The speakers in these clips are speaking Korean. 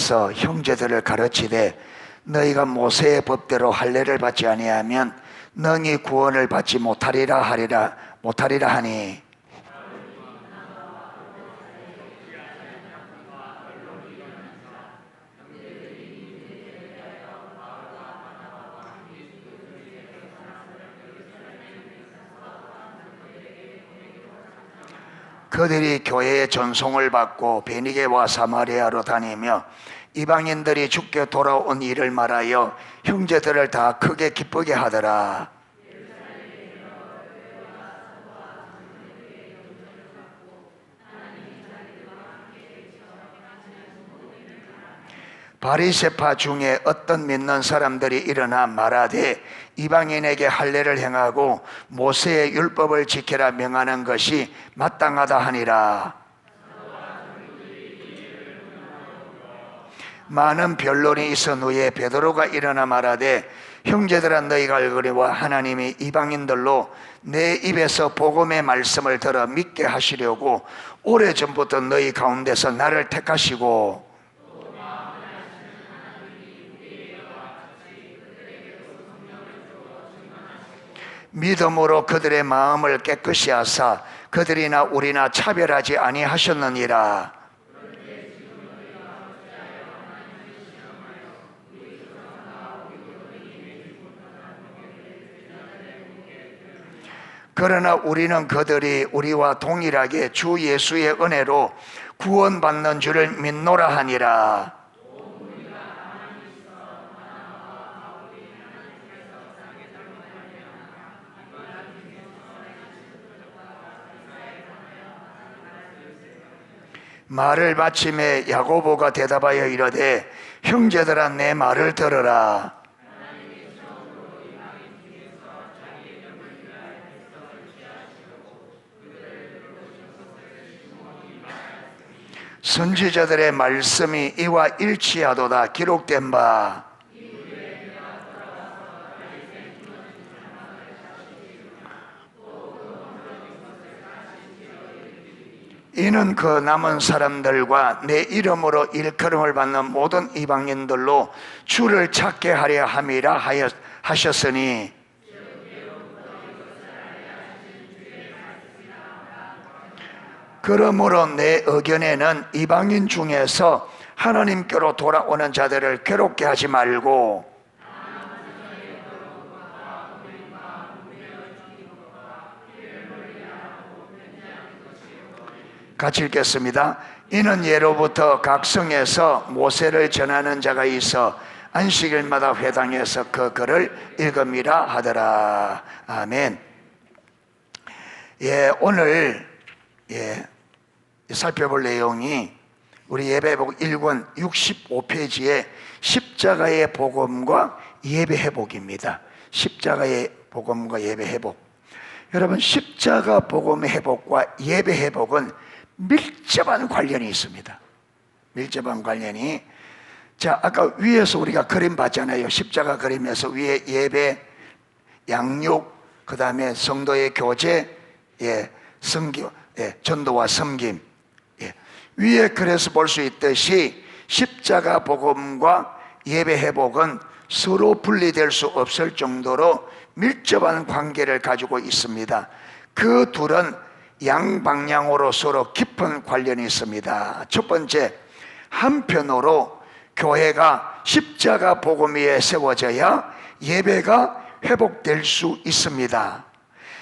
와서 형제들을 가르치되 너희가 모세의 법대로 할례를 받지 아니하면 능히 구원을 받지 못하리라 하니 그들이 교회의 전송을 받고 베니게와 사마리아로 다니며 이방인들이 주께 돌아온 일을 말하여 형제들을 다 크게 기쁘게 하더라. 바리새파 중에 어떤 믿는 사람들이 일어나 말하되 이방인에게 할례를 행하고 모세의 율법을 지키라 명하는 것이 마땅하다 하니라. 많은 변론이 있은 후에 베드로가 일어나 말하되 형제들아 너희가 알거니와 하나님이 이방인들로 내 입에서 복음의 말씀을 들어 믿게 하시려고 오래전부터 너희 가운데서 나를 택하시고 믿음으로 그들의 마음을 깨끗이 하사 그들이나 우리나 차별하지 아니하셨느니라. 그러나 우리는 그들이 우리와 동일하게 주 예수의 은혜로 구원받는 줄을 믿노라 하니라. 말을 마침에 야고보가 대답하여 이르되 형제들아 내 말을 들으라. 선지자들의 말씀이 이와 일치하도다 기록된 바 이는 그 남은 사람들과 내 이름으로 일컬음을 받는 모든 이방인들로 주를 찾게 하려 함이라 하셨으니 그러므로 내 의견에는 이방인 중에서 하나님께로 돌아오는 자들을 괴롭게 하지 말고 같이 읽겠습니다. 이는 예로부터 각 성에서 모세를 전하는 자가 있어 안식일마다 회당에서 그 글을 읽음이라 하더라. 아멘. 오늘 살펴볼 내용이 우리 예배복 1권 65페이지에 십자가의 복음과 예배 회복입니다. 십자가의 복음과 예배 회복. 여러분, 십자가 복음의 회복과 예배 회복은 밀접한 관련이 있습니다. 밀접한 관련이. 자, 아까 위에서 우리가 그림 봤잖아요. 십자가 그림에서 위에 예배, 양육, 그 다음에 성도의 교제, 성교, 전도와 섬김. 위에 그래서 볼 수 있듯이 십자가 복음과 예배 회복은 서로 분리될 수 없을 정도로 밀접한 관계를 가지고 있습니다. 그 둘은 양방향으로 서로 깊은 관련이 있습니다. 첫 번째, 한편으로 교회가 십자가 복음 위에 세워져야 예배가 회복될 수 있습니다.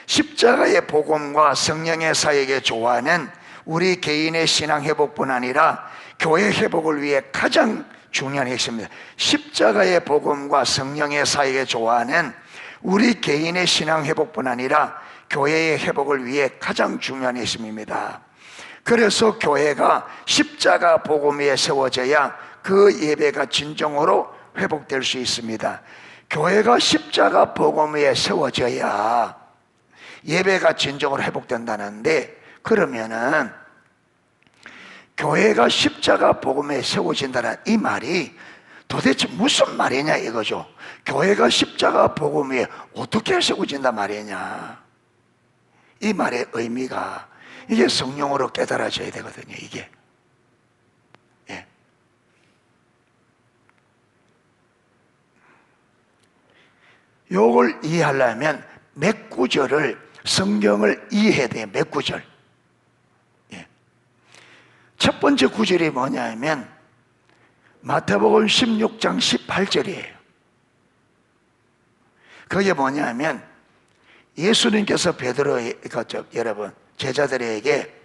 십자가의 복음과 성령의 사역의 조화는 우리 개인의 신앙 회복뿐 아니라 교회 회복을 위해 가장 중요한 핵심입니다. 십자가의 복음과 성령의 사역의 조화는 우리 개인의 신앙 회복뿐 아니라 교회의 회복을 위해 가장 중요한 핵심입니다. 그래서 교회가 십자가 복음 위에 세워져야 그 예배가 진정으로 회복될 수 있습니다. 교회가 십자가 복음 위에 세워져야 예배가 진정으로 회복된다는데, 그러면은 교회가 십자가 복음에 세워진다는 이 말이 도대체 무슨 말이냐 이거죠. 교회가 십자가 복음 위에 어떻게 세워진단 말이냐. 이 말의 의미가 이게 성령으로 깨달아져야 되거든요. 이게 요걸 이해하려면 몇 구절을 성경을 이해해야 돼요. 몇 구절. 예. 첫 번째 구절이 뭐냐면 마태복음 16장 18절이에요. 그게 뭐냐면 예수님께서 여러분 제자들에게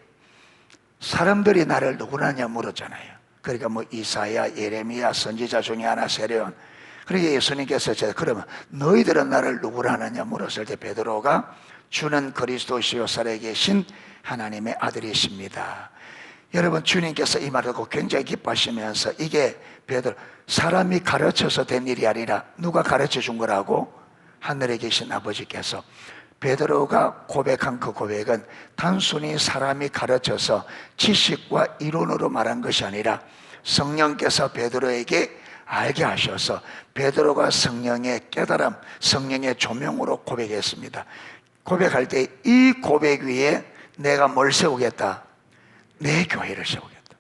사람들이 나를 누구라냐 물었잖아요. 그러니까 뭐 이사야, 예레미야, 선지자 중에 하나 세례요한. 그러니까 예수님께서 그러면 너희들은 나를 누구라 하느냐 물었을 때 베드로가 주는 그리스도시요 살아계신 하나님의 아들이십니다. 여러분 주님께서 이 말을 듣고 굉장히 기뻐하시면서 이게 베드로 사람이 가르쳐서 된 일이 아니라 누가 가르쳐 준 거라고? 하늘에 계신 아버지께서. 베드로가 고백한 그 고백은 단순히 사람이 가르쳐서 지식과 이론으로 말한 것이 아니라 성령께서 베드로에게 알게 하셔서 베드로가 성령의 깨달음, 성령의 조명으로 고백했습니다. 고백할 때 이 고백 위에 내가 뭘 세우겠다? 내 교회를 세우겠다.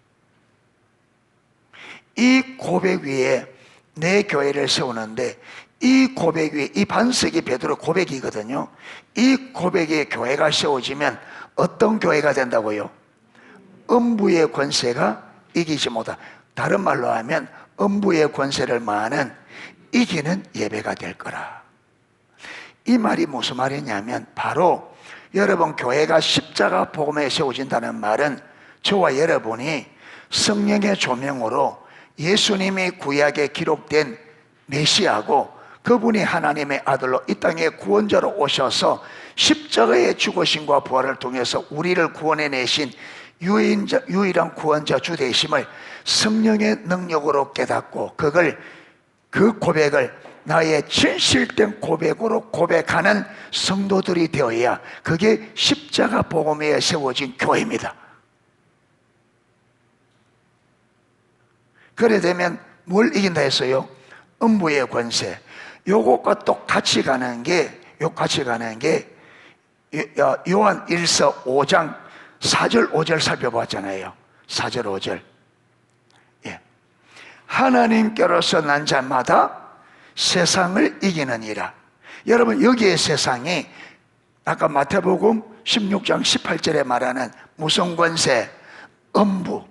이 고백 위에 내 교회를 세우는데 이 고백 위에 이 반석이 베드로 고백이거든요. 이 고백에 교회가 세워지면 어떤 교회가 된다고요? 음부의 권세가 이기지 못하. 다른 말로 하면 음부의 권세를 많은 이기는 예배가 될 거라. 이 말이 무슨 말이냐면 바로 여러분 교회가 십자가 복음에 세워진다는 말은 저와 여러분이 성령의 조명으로 예수님이 구약에 기록된 메시아고 그분이 하나님의 아들로 이 땅에 구원자로 오셔서 십자가의 죽으심과 부활을 통해서 우리를 구원해내신 유일한 구원자 주 되심을 성령의 능력으로 깨닫고 그 고백을 나의 진실된 고백으로 고백하는 성도들이 되어야 그게 십자가 복음 위에 세워진 교회입니다. 그래 되면 뭘 이긴다 했어요? 음부의 권세. 요것과 똑같이 가는 게 요한 1서 5장 4절 5절 살펴봤잖아요. 4절 5절. 예. 하나님께로서 난 자마다 세상을 이기느니라. 여러분 여기에 세상이 아까 마태복음 16장 18절에 말하는 무슨 권세? 음부.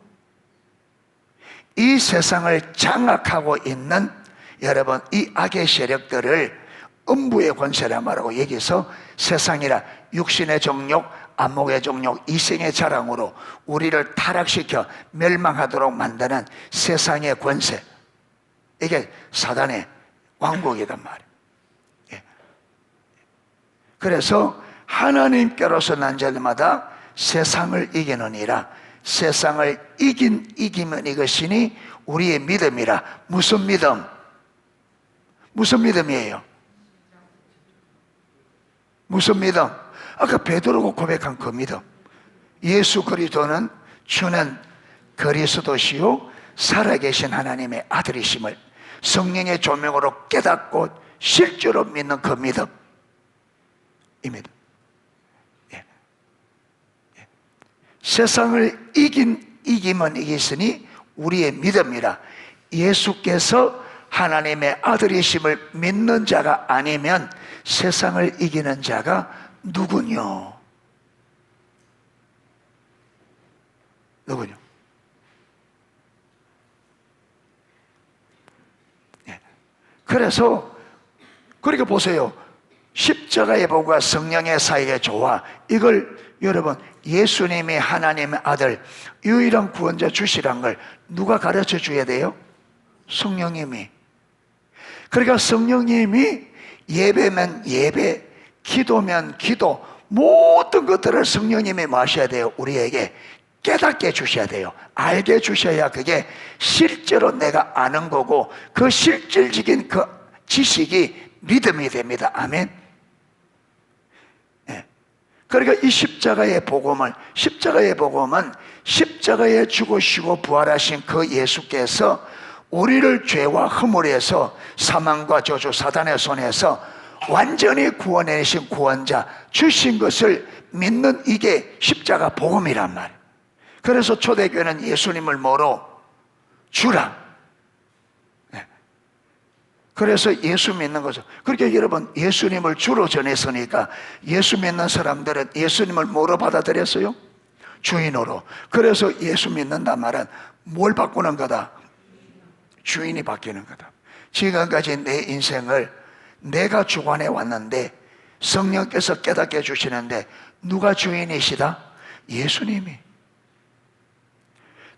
이 세상을 장악하고 있는 여러분 이 악의 세력들을 음부의 권세라 말하고 여기서 세상이라 육신의 정욕, 안목의 정욕, 이생의 자랑으로 우리를 타락시켜 멸망하도록 만드는 세상의 권세. 이게 사단의 왕국이란 말이에요. 예. 그래서 하나님께로서 난 자들마다 세상을 이기느니라. 세상을 이기면 이것이니 우리의 믿음이라. 무슨 믿음? 무슨 믿음이에요? 무슨 믿음? 아까 베드로가 고백한 그 믿음. 예수 그리스도는 주는 그리스도시요 살아계신 하나님의 아들이심을 성령의 조명으로 깨닫고 실제로 믿는 그 믿음. 이 믿음. 예. 예. 세상을 이기면 이겼으니 우리의 믿음이라. 예수께서 하나님의 아들이심을 믿는 자가 아니면 세상을 이기는 자가 누구뇨? 누구뇨? 네. 그래서 그렇게 보세요. 십자가의 복과 성령의 사이의 조화, 이걸 여러분 예수님이 하나님의 아들 유일한 구원자 주시란 걸 누가 가르쳐 줘야 돼요? 성령님이. 그러니까 성령님이 예배면 예배, 기도면 기도, 모든 것들을 성령님이 마셔야 돼요. 우리에게 깨닫게 주셔야 돼요. 알게 주셔야 그게 실제로 내가 아는 거고 그 실질적인 그 지식이 믿음이 됩니다. 아멘. 네. 그러니까 이 십자가의 복음은 십자가에 죽으시고 부활하신 그 예수께서 우리를 죄와 허물에서 사망과 저주 사단의 손에서 완전히 구원해내신 구원자 주신 것을 믿는 이게 십자가 복음이란 말이에요. 그래서 초대교회는 예수님을 뭐로? 주라. 그래서 예수 믿는 거죠. 그렇게 여러분, 예수님을 주로 전했으니까 예수 믿는 사람들은 예수님을 뭐로 받아들였어요? 주인으로. 그래서 예수 믿는단 말은 뭘 바꾸는 거다? 주인이 바뀌는 거다. 지금까지 내 인생을 내가 주관해 왔는데 성령께서 깨닫게 해주시는데 누가 주인이시다? 예수님이.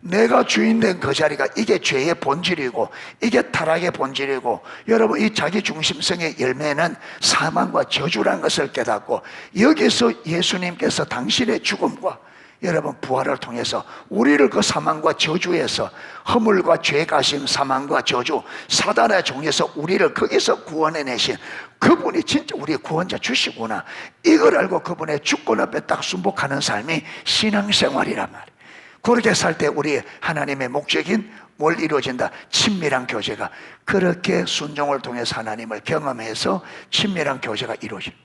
내가 주인된 그 자리가 이게 죄의 본질이고 이게 타락의 본질이고, 여러분 이 자기중심성의 열매는 사망과 저주라는 것을 깨닫고, 여기서 예수님께서 당신의 죽음과 여러분 부활을 통해서 우리를 그 사망과 저주에서, 허물과 죄 가심, 사망과 저주, 사단의 종에서 우리를 거기서 구원해내신 그분이 진짜 우리의 구원자 주시구나, 이걸 알고 그분의 주권 앞에 딱 순복하는 삶이 신앙생활이란 말이에요. 그렇게 살 때 우리 하나님의 목적인 뭘 이루어진다? 친밀한 교제가. 그렇게 순종을 통해서 하나님을 경험해서 친밀한 교제가 이루어집니다.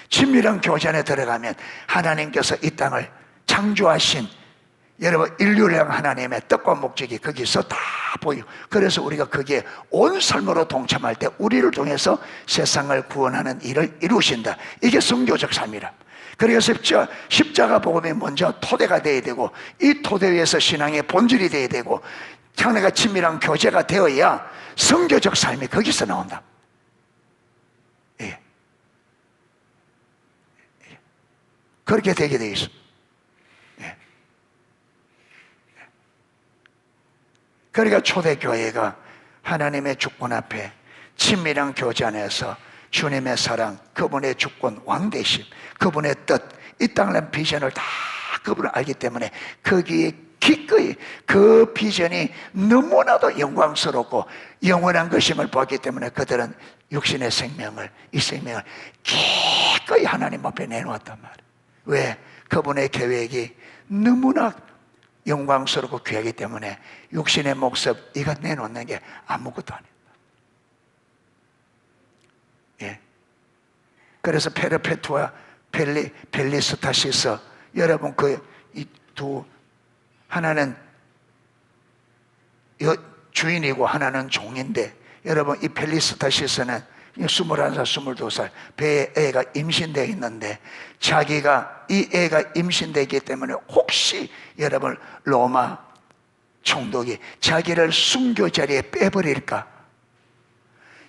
친밀한 교제 안에 들어가면 하나님께서 이 땅을 창조하신 여러분 인류를 향한 하나님의 뜻과 목적이 거기서 다 보여. 그래서 우리가 거기에 온 삶으로 동참할 때 우리를 통해서 세상을 구원하는 일을 이루신다. 이게 선교적 삶이라. 그래서 십자가 복음이 먼저 토대가 되어야 되고, 이 토대 위에서 신앙의 본질이 되어야 되고, 하나님과 친밀한 교제가 되어야 선교적 삶이 거기서 나온다. 예. 그렇게 되게 되어 있습니다. 예. 그러니까 초대교회가 하나님의 주권 앞에 친밀한 교제 안에서 주님의 사랑, 그분의 주권, 왕대심, 그분의 뜻, 이 땅의 비전을 다 그분을 알기 때문에 거기에 기꺼이 그 비전이 너무나도 영광스럽고 영원한 것임을 보았기 때문에 그들은 육신의 생명을, 이 생명을 기꺼이 하나님 앞에 내놓았단 말이에요. 왜? 그분의 계획이 너무나 영광스럽고 귀하기 때문에 육신의 목숨 이거 내놓는 게 아무것도 아니에요. 예. 그래서 페르페투와 벨리스타시스, 여러분 이 두, 하나는 주인이고 하나는 종인데, 여러분 이 벨리스타시스는 21살, 22살 배에 애가 임신되어 있는데, 자기가 이 애가 임신되기 때문에 혹시 여러분 로마 총독이 자기를 순교 자리에 빼버릴까,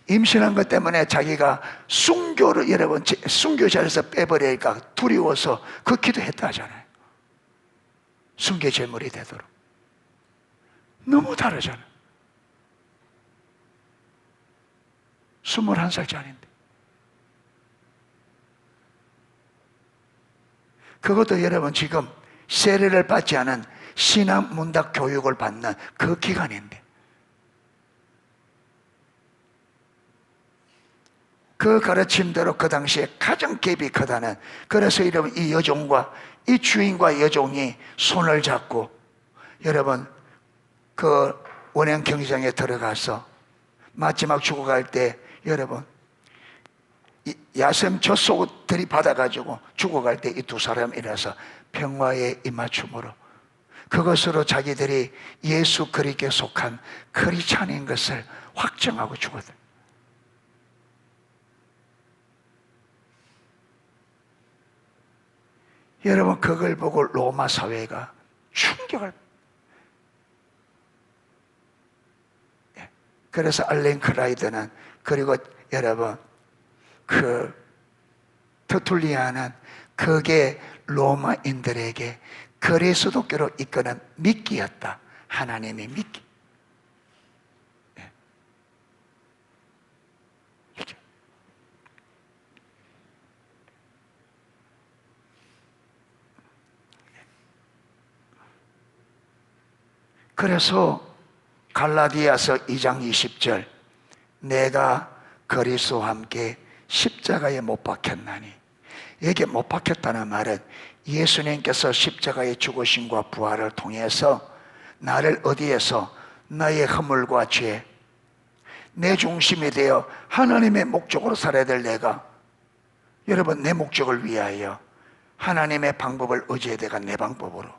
임신한 것 때문에 자기가 순교를 여러분 순교 자리에서 빼버릴까 두려워서 그 기도했다 하잖아요. 순교 제물이 되도록. 너무 다르잖아요. 21살짜리인데. 그것도 여러분 지금 세례를 받지 않은 신앙 문답 교육을 받는 그 기간인데, 그 가르침대로 그 당시에 가장 갭이 크다는, 그래서 여러분 이 여종과 이 주인과 여종이 손을 잡고 여러분 그 원형 경기장에 들어가서 마지막 죽어갈 때 여러분 야샘 젖속 들이받아가지고 죽어갈 때 이 두 사람 일어서 평화의 입맞춤으로 그것으로 자기들이 예수 그리스도에 속한 크리스찬인 것을 확정하고 죽었다. 여러분 그걸 보고 로마 사회가 충격을, 그래서 알렌 크라이드는, 그리고 여러분 그 터툴리아는 그게 로마인들에게 그리스도교로 이끄는 미끼였다. 하나님의 미끼. 그래서 갈라디아서 2장 20절, 내가 그리스도와 함께 십자가에 못 박혔나니, 여기에 못 박혔다는 말은 예수님께서 십자가의 죽으심과 부활을 통해서 나를 어디에서, 나의 허물과 죄, 내 중심이 되어 하나님의 목적으로 살아야 될 내가, 여러분 내 목적을 위하여 하나님의 방법을 의지해야 내가 내 방법으로,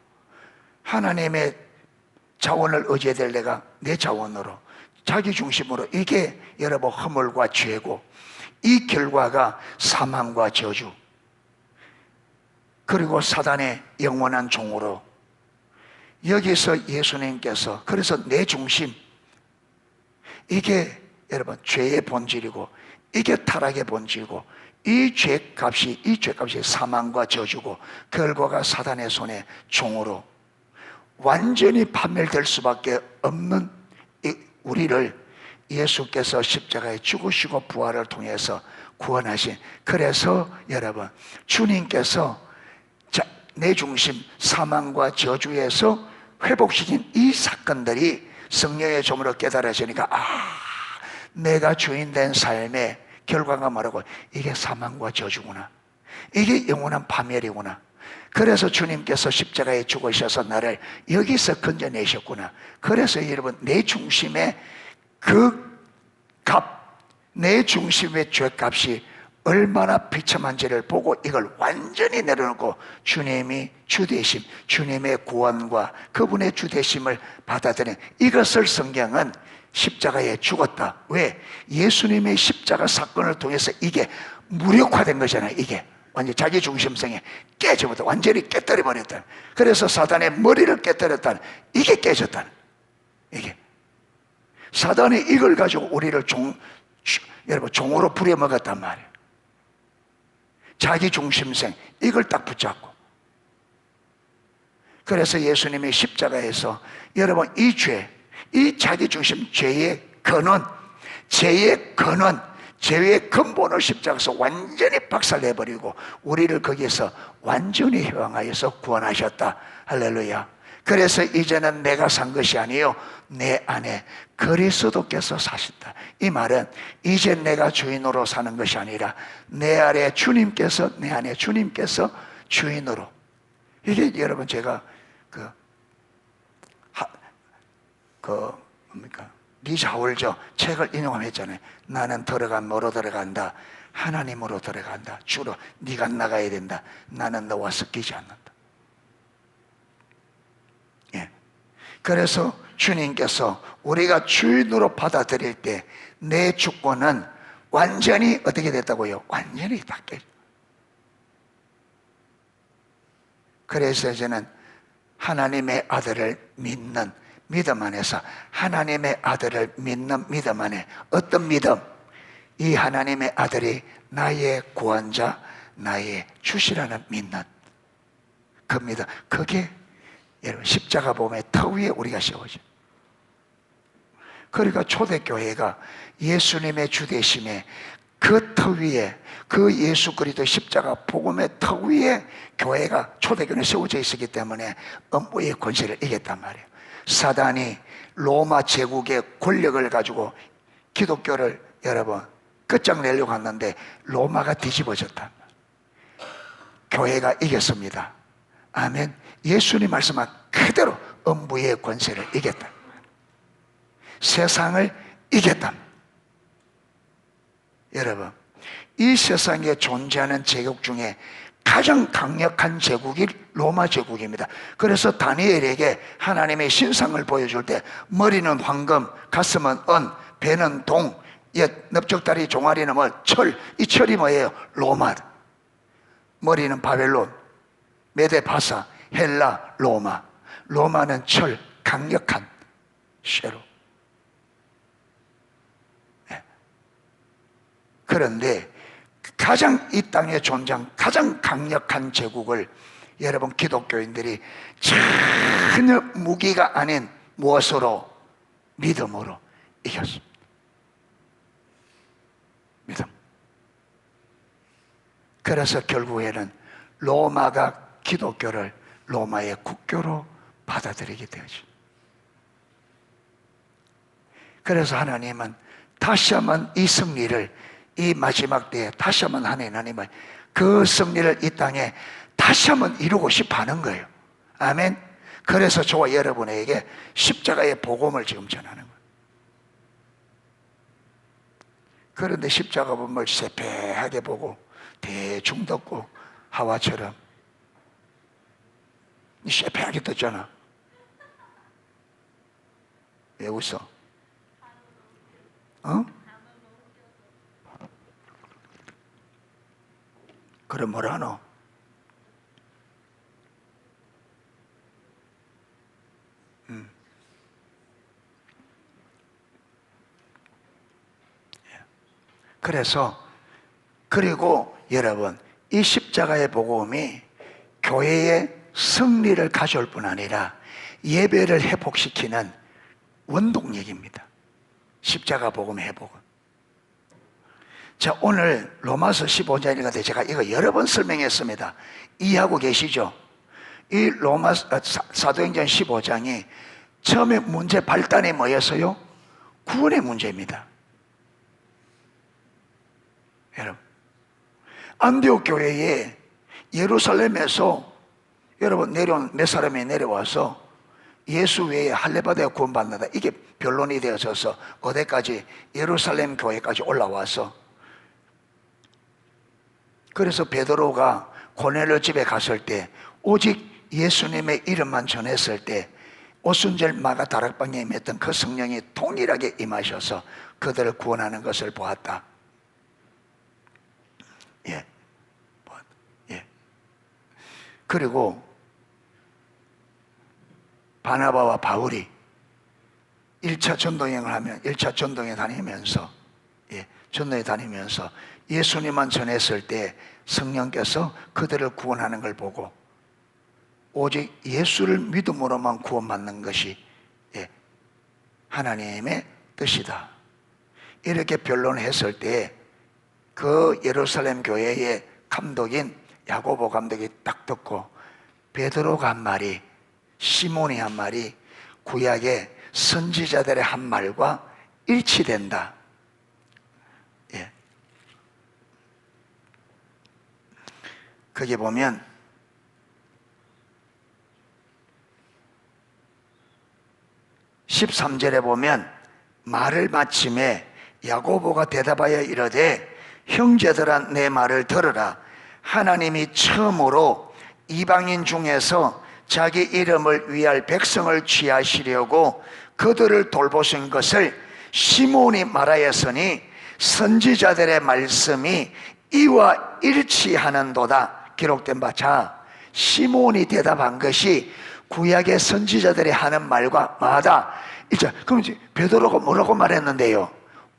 하나님의 자원을 의지해야 될 내가 내 자원으로, 자기 중심으로, 이게 여러분 허물과 죄고, 이 결과가 사망과 저주, 그리고 사단의 영원한 종으로, 여기서 예수님께서, 그래서 내 중심, 이게 여러분 죄의 본질이고, 이게 타락의 본질이고, 이 죄값이 사망과 저주고, 결과가 사단의 손에 종으로 완전히 파멸될 수밖에 없는 우리를 예수께서 십자가에 죽으시고 부활을 통해서 구원하신, 그래서 여러분 주님께서 내 중심 사망과 저주에서 회복시킨 이 사건들이 성령의 조문으로 깨달아지니까, 내가 주인 된 삶의 결과가 뭐라고? 이게 사망과 저주구나, 이게 영원한 파멸이구나. 그래서 주님께서 십자가에 죽으셔서 나를 여기서 건져내셨구나. 그래서 여러분 내 중심의 그 값, 내 중심의 죄값이 얼마나 비참한지를 보고 이걸 완전히 내려놓고 주님이 주되심, 주님의 구원과 그분의 주되심을 받아들인, 이것을 성경은 십자가에 죽었다. 왜? 예수님의 십자가 사건을 통해서 이게 무력화된 거잖아요. 이게 완전 자기 중심성에 깨져버렸다. 완전히 깨뜨려 버렸다. 그래서 사단의 머리를 깨뜨렸다. 이게 깨졌다. 이게 사단이 이걸 가지고 우리를 여러분 종으로 부려먹었단 말이에요. 자기 중심성, 이걸 딱 붙잡고. 그래서 예수님의 십자가에서 여러분 이 죄, 이 자기 중심 죄의 근원, 죄의 근본을 십자가에서 완전히 박살내버리고 우리를 거기에서 완전히 해방하여서 구원하셨다. 할렐루야. 그래서 이제는 내가 산 것이 아니요 내 안에 그리스도께서 사신다. 이 말은 이제 내가 주인으로 사는 것이 아니라 내 안에 주님께서 주인으로. 이게 여러분 제가 뭡니까? 리자울저 책을 인용했잖아요. 나는 뭐로 들어간다? 하나님으로 들어간다. 주로 네가 나가야 된다. 나는 너와 섞이지 않는다. 예. 그래서 주님께서 우리가 주인으로 받아들일 때 내 주권은 완전히 어떻게 됐다고요? 완전히 바뀌어요. 그래서 이제는 하나님의 아들을 믿는 믿음 안에서, 하나님의 아들을 믿는 믿음 안에, 어떤 믿음? 이 하나님의 아들이 나의 구원자, 나의 주시라는 믿는 그 믿음. 그게 여러분 십자가 보면 터 위에 우리가 세워져. 그러니까 초대교회가 예수님의 주되심에 그 터 위에, 그 예수 그리스도 십자가 복음의 터 위에 교회가, 초대교회는 세워져 있었기 때문에 음부의 권세를 이겼단 말이에요. 사단이 로마 제국의 권력을 가지고 기독교를 여러분 끝장내려고 했는데 로마가 뒤집어졌다. 교회가 이겼습니다. 아멘. 예수님 말씀한 그대로 음부의 권세를 이겼다. 세상을 이겼다. 여러분, 이 세상에 존재하는 제국 중에 가장 강력한 제국이 로마 제국입니다. 그래서 다니엘에게 하나님의 신상을 보여줄 때 머리는 황금, 가슴은 은, 배는 동, 넓적다리 종아리는 철. 이 철이 뭐예요? 로마. 머리는 바벨론, 메데파사, 헬라, 로마. 로마는 철, 강력한 쇠로. 그런데 가장 이 땅에 존재한 가장 강력한 제국을 여러분 기독교인들이 전혀 무기가 아닌 무엇으로? 믿음으로 이겼습니다. 믿음. 그래서 결국에는 로마가 기독교를 로마의 국교로 받아들이게 되었죠. 그래서 하나님은 다시 한번 이 승리를, 이 마지막 때에 다시 한번 하나님은 그 승리를 이 땅에 다시 한번 이루고 싶어 하는 거예요. 아멘. 그래서 저와 여러분에게 십자가의 복음을 지금 전하는 거예요. 그런데 십자가 복음을 세폐하게 보고 대충 듣고 하와처럼 세폐하게 듣잖아. 왜 웃어? 어? 그럼 뭐라노? 그래서 그리고 여러분, 이 십자가의 복음이 교회의 승리를 가져올 뿐 아니라 예배를 회복시키는 원동력입니다. 십자가 복음 회복은. 자, 오늘 로마서 15장인데 제가 이거 여러 번 설명했습니다. 이해하고 계시죠? 이 사도행전 15장이 처음에 문제 발단이 뭐였어요? 구원의 문제입니다. 여러분, 안디옥 교회에 예루살렘에서 여러분 내려온 몇 사람이 내려와서 예수 외에 할례받아야 구원받는다, 이게 변론이 되어져서 어디까지? 예루살렘 교회까지 올라와서, 그래서 베드로가 고넬료 집에 갔을 때 오직 예수님의 이름만 전했을 때 오순절 마가 다락방에 임했던 그 성령이 동일하게 임하셔서 그들을 구원하는 것을 보았다. 예. 예. 그리고 바나바와 바울이 1차 전도여행을 하면 1차 전도에 다니면서, 전도에 다니면서 예수님만 전했을 때 성령께서 그들을 구원하는 걸 보고 오직 예수를 믿음으로만 구원받는 것이 하나님의 뜻이다, 이렇게 변론했을 때 그 예루살렘 교회의 감독인 야고보 감독이 딱 듣고 베드로가 한 말이, 시몬이 한 말이 구약의 선지자들의 한 말과 일치된다. 예. 거기 보면 (13절에) 보면 말을 마침에 야고보가 대답하여 이르되 형제들아, 내 말을 들으라. 하나님이 처음으로 이방인 중에서 자기 이름을 위할 백성을 취하시려고 그들을 돌보신 것을 시몬이 말하였으니 선지자들의 말씀이 이와 일치하는도다. 기록된 바. 자, 시몬이 대답한 것이 구약의 선지자들이 하는 말과 맞다. 이제 그럼 이제 베드로가 뭐라고 말했는데요?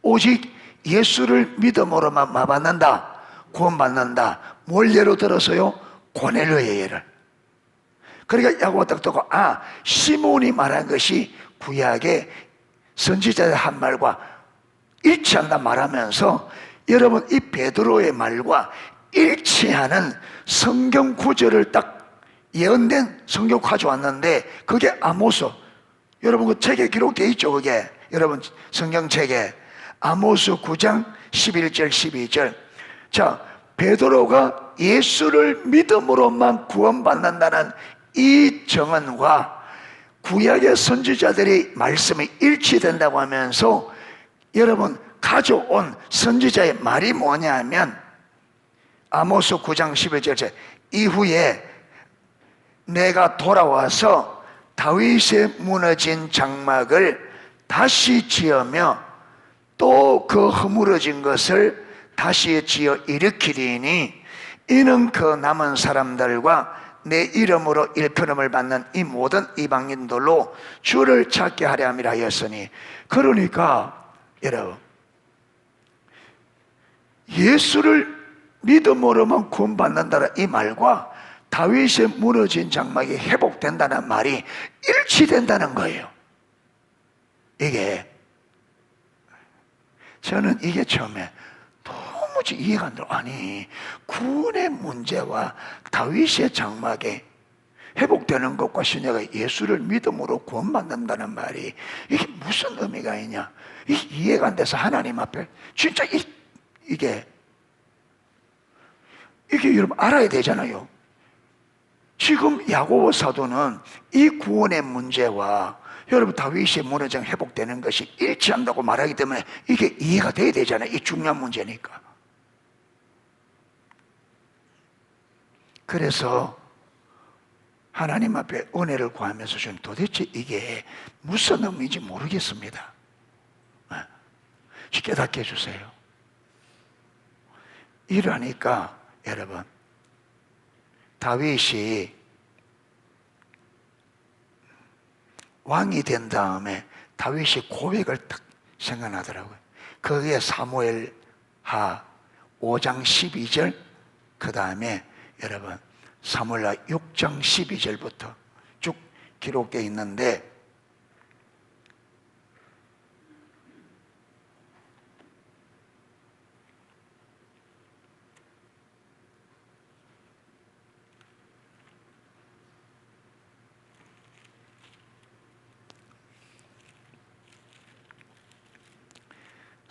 오직 예수를 믿음으로만 받는다, 구원받는다. 뭘 예로 들어서요? 고넬료의 예를. 그러니까 야고보가 딱 듣고, 아, 시몬이 말한 것이 구약의 선지자의 한 말과 일치한다 말하면서, 여러분, 이 베드로의 말과 일치하는 성경 구절을 딱 예언된 성경 가져왔는데, 그게 아모스. 여러분 그 책에 기록되어 있죠, 그게. 여러분 성경책에 아모스 9장 11절 12절. 자, 베드로가 예수를 믿음으로만 구원받는다는 이 정언과 구약의 선지자들의 말씀이 일치된다고 하면서, 여러분 가져온 선지자의 말이 뭐냐면 아모스 9장 11절, 이후에 내가 돌아와서 다윗의 무너진 장막을 다시 지으며 또 그 허물어진 것을 다시 지어 일으키리니 이는 그 남은 사람들과 내 이름으로 일컬음을 받는 이 모든 이방인들로 주를 찾게 하려 함이라 하였으니. 그러니까 여러분, 예수를 믿음으로만 구원받는다는 이 말과 다윗의 무너진 장막이 회복된다는 말이 일치된다는 거예요. 이게 저는 이게 처음에 도무지 이해가 안 들어. 아니, 구원의 문제와 다윗의 장막이 회복되는 것과 신약의 예수를 믿음으로 구원받는다는 말이 이게 무슨 의미가 있냐, 이게 이해가 안 돼서 하나님 앞에 진짜 이게 여러분 알아야 되잖아요. 지금 야고보 사도는 이 구원의 문제와 여러분 다윗의 무너짐 회복되는 것이 일치한다고 말하기 때문에 이게 이해가 돼야 되잖아요. 이 중요한 문제니까. 그래서 하나님 앞에 은혜를 구하면서 저는 도대체 이게 무슨 의미인지 모르겠습니다. 깨닫게 해주세요. 이러니까 여러분, 다윗이 왕이 된 다음에 다윗이 고백을 딱 생각나더라고요. 그게 사무엘하 5장 12절, 그 다음에 여러분 사무엘하 6장 12절부터 쭉 기록되어 있는데,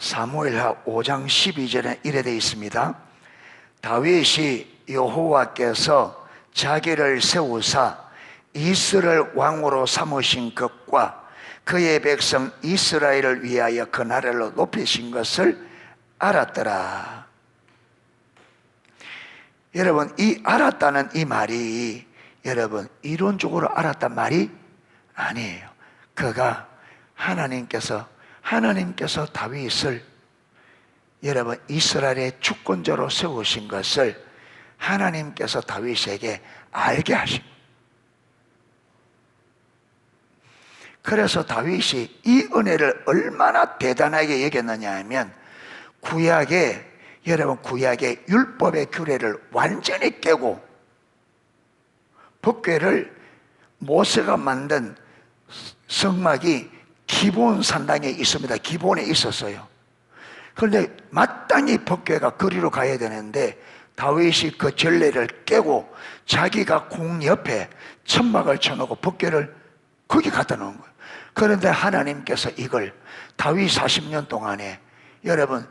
사무엘하 5장 12절에 이래 되어 있습니다. 다윗이 여호와께서 자기를 세우사 이스라엘 왕으로 삼으신 것과 그의 백성 이스라엘을 위하여 그 나라를 높이신 것을 알았더라. 여러분, 이 알았다는 이 말이 여러분 이론적으로 알았단 말이 아니에요. 그가 하나님께서 다윗을 여러분 이스라엘의 주권자로 세우신 것을 하나님께서 다윗에게 알게 하신 거예요. 그래서 다윗이 이 은혜를 얼마나 대단하게 여겼느냐 하면, 여러분 구약의 율법의 규례를 완전히 깨고 법궤를 모세가 만든 성막이 기본 산당에 있습니다. 기본에 있었어요. 그런데 마땅히 법궤가 거리로 가야 되는데 다윗이 그 전례를 깨고 자기가 공 옆에 천막을 쳐놓고 법궤를 거기 갖다 놓은 거예요. 그런데 하나님께서 이걸 다윗 40년 동안에 여러분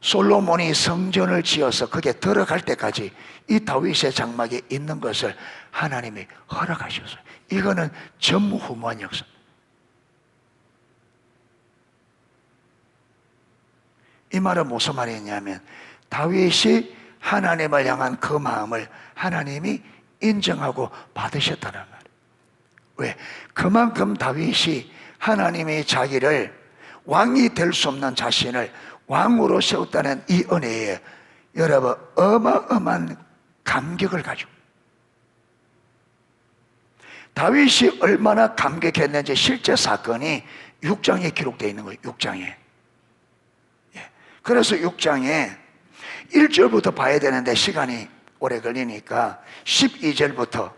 솔로몬이 성전을 지어서 거기에 들어갈 때까지 이 다윗의 장막에 있는 것을 하나님이 허락하셨어요. 이거는 전무후무한 역사. 이 말은 무슨 말이냐면 다윗이 하나님을 향한 그 마음을 하나님이 인정하고 받으셨다는 말이에요. 왜? 그만큼 다윗이 하나님이 자기를 왕이 될 수 없는 자신을 왕으로 세웠다는 이 은혜에 여러분 어마어마한 감격을 가지고, 다윗이 얼마나 감격했는지 실제 사건이 6장에 기록되어 있는 거예요. 6장에. 그래서 6장에 1절부터 봐야 되는데 시간이 오래 걸리니까 12절부터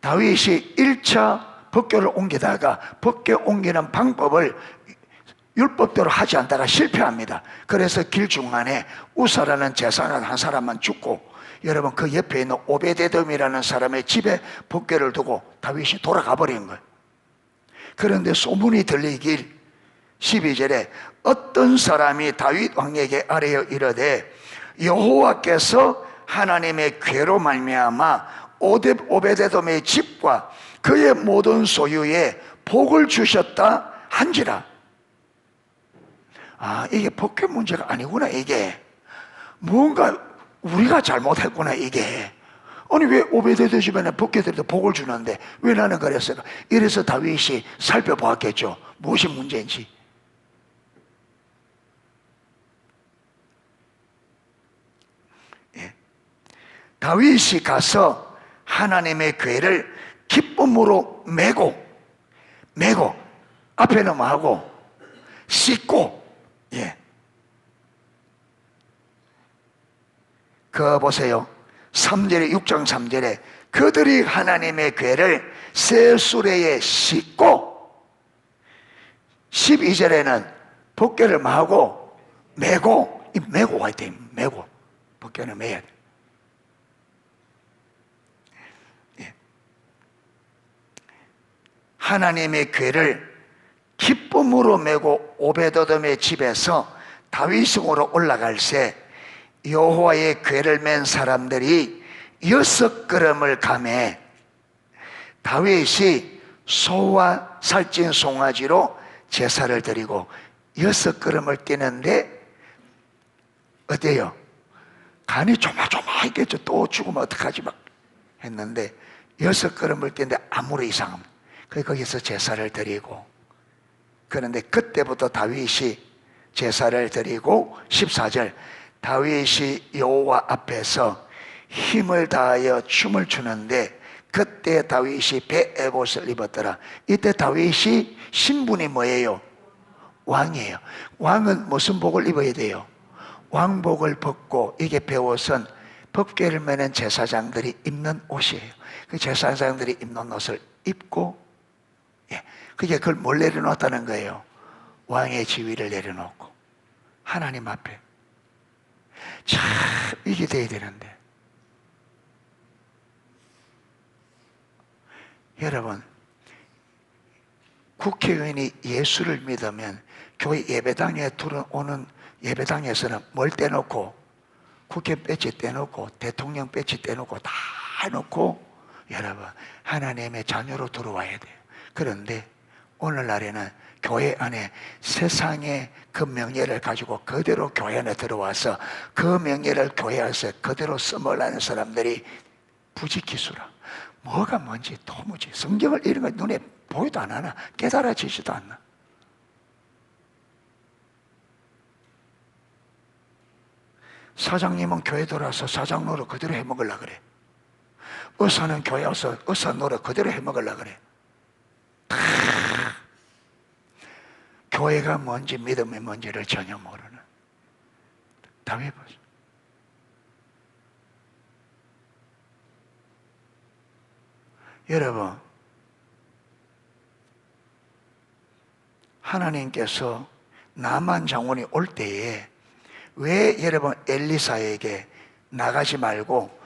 다윗이 1차 법궤를 옮기다가 법궤 옮기는 방법을 율법대로 하지 않다가 실패합니다. 그래서 길 중간에 우사라는 제사장 한 사람만 죽고 여러분 그 옆에 있는 오베데돔이라는 사람의 집에 법궤를 두고 다윗이 돌아가 버린 거예요. 그런데 소문이 들리길 12절에 어떤 사람이 다윗 왕에게 아뢰어 이르되 여호와께서 하나님의 궤로 말미암아 오베데돔의 집과 그의 모든 소유에 복을 주셨다 한지라. 아, 이게 법궤 문제가 아니구나. 이게 뭔가 우리가 잘못했구나. 이게 아니 왜 오베데돔 집안에 법궤들도 복을 주는데 왜 나는 그랬을까? 이래서 다윗이 살펴보았겠죠. 무엇이 문제인지. 다윗이 가서 하나님의 궤를 기쁨으로 메고 앞에는 뭐하고 씻고, 그 보세요. 3절에 6장 3절에 그들이 하나님의 궤를 새 수레에 싣고, 12절에는 법궤를 뭐하고 메고 와야 돼. 메고 법궤는 메야 돼. 하나님의 궤를 기쁨으로 메고 오베데돔의 집에서 다윗성으로 올라갈 새 여호와의 궤를 맨 사람들이 6걸음을 가매 다윗이 소와 살찐 송아지로 제사를 드리고 6걸음을 뛰는데 어때요? 간이 조마조마했겠죠. 또 죽으면 어떡하지 막 했는데 6걸음을 뛰는데 아무리 이상 없는. 거기서 제사를 드리고 그런데 그때부터 다윗이 제사를 드리고 14절 다윗이 여호와 앞에서 힘을 다하여 춤을 추는데 그때 다윗이 베에봇을 입었더라. 이때 다윗이 신분이 뭐예요? 왕이에요. 왕은 무슨 복을 입어야 돼요? 왕복을 벗고, 이게 베옷은 법궤를 매는 제사장들이 입는 옷이에요. 그 제사장들이 입는 옷을 입고, 그게 그걸 뭘 내려놓았다는 거예요? 왕의 지위를 내려놓고 하나님 앞에. 참 이게 돼야 되는데, 여러분, 국회의원이 예수를 믿으면 교회 예배당에 들어오는 예배당에서는 뭘 떼놓고, 국회 배지 떼놓고 대통령 배지 떼놓고 다 해놓고 여러분 하나님의 자녀로 들어와야 돼요. 그런데 오늘날에는 교회 안에 세상의 그 명예를 가지고 그대로 교회 안에 들어와서 그 명예를 교회 안에서 그대로 써먹으려는 사람들이 부지기수라. 뭐가 뭔지 도무지 성경을 이런 거 눈에 보이도 안 하나, 깨달아지지도 않나. 사장님은 교회 들어와서 사장 노릇 그대로 해먹으려고 그래. 의사는 교회 와서 의사 노릇 그대로 해먹으려고 그래. 교회가 뭔지 믿음이 뭔지를 전혀 모르는. 다 해보세요. 여러분, 하나님께서 나만 장군이 올 때에 왜 여러분 엘리사에게 나가지 말고